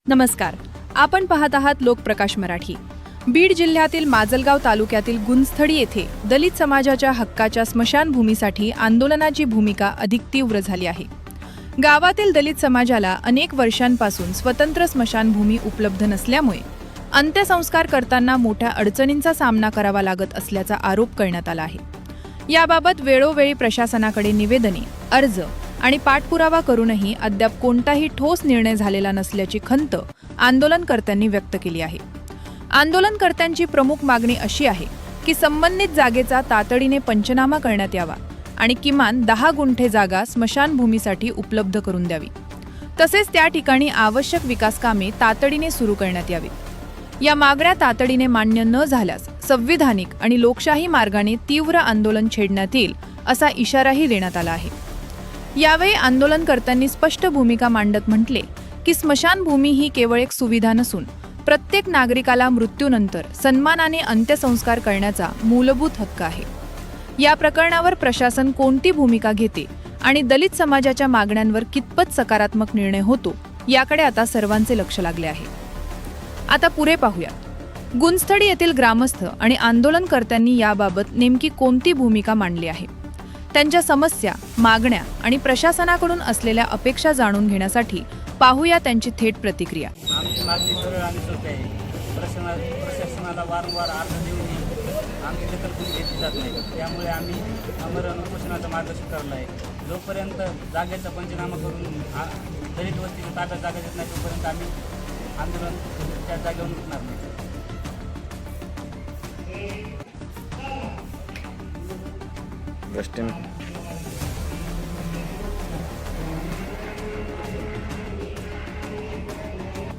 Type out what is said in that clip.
नमस्कार. आपण पाहत आहात लोकप्रकाश मराठी. बीड जिल्ह्यातील माजलगाव तालुक्यातील गुंजथडी येथे दलित समाजाच्या हक्काच्या स्मशानभूमीसाठी आंदोलनाची भूमिका अधिक तीव्र झाली आहे. गावातील दलित समाजाला अनेक वर्षांपासून स्वतंत्र स्मशानभूमी उपलब्ध नसल्यामुळे अंत्यसंस्कार करताना मोठ्या अडचणींचा सामना करावा लागत असल्याचा आरोप करण्यात आला आहे. याबाबत वेळोवेळी प्रशासनाकडे निवेदने, अर्ज आणि पाठपुरावा करूनही अद्याप कोणताही ठोस निर्णय झालेला नसल्याची खंत आंदोलनकर्त्यांनी व्यक्त केली आहे. आंदोलनकर्त्यांची प्रमुख मागणी अशी आहे की संबंधित जागेचा तातडीने पंचनामा करण्यात यावा आणि किमान 10 गुंठे जागा स्मशानभूमीसाठी उपलब्ध करून द्यावी. तसेच त्या ठिकाणी आवश्यक विकास कामे तातडीने सुरू करण्यात यावीत. या मागण्या तातडीने मान्य न झाल्यास संविधानिक आणि लोकशाही मार्गाने तीव्र आंदोलन छेडण्यात येईल असा इशाराही देण्यात आला आहे. यावेळी आंदोलनकर्त्यांनी स्पष्ट भूमिका मांडत म्हटले की स्मशानभूमी ही केवळ एक सुविधा नसून प्रत्येक नागरिकाला मृत्यूनंतर सन्मानाने अंत्यसंस्कार करण्याचा मूलभूत हक्क आहे. या प्रकरणावर प्रशासन कोणती भूमिका घेते आणि दलित समाजाच्या मागण्यांवर कितपत सकारात्मक निर्णय होतो याकडे आता सर्वांचे लक्ष लागले आहे. आता पुढे पाहूया. गुंजथडी येथील ग्रामस्थ आणि आंदोलनकर्त्यांनी याबाबत नेमकी कोणती भूमिका मांडली आहे. त्यांच्या समस्या, मागण्या आणि प्रशासनाकडून असलेल्या अपेक्षा जाणून घेण्यासाठी पाहूया त्यांची थेट प्रतिक्रिया. आमची मागणी सरळ आणि सोपी आहे. प्रशासनाला वारंवार अर्ज देऊनही आमची दखल कोणी घेतली जात नाही. त्यामुळे आम्ही आमरण उपोषणाचा मार्ग स्वीकारला आहे. जोपर्यंत जागेचा पंचनामा करून दलित वस्तीच्या ताब्यात जागा देत नाही तोपर्यंत आम्ही आंदोलन त्या जागेवर उठणार नाही. गोष्टी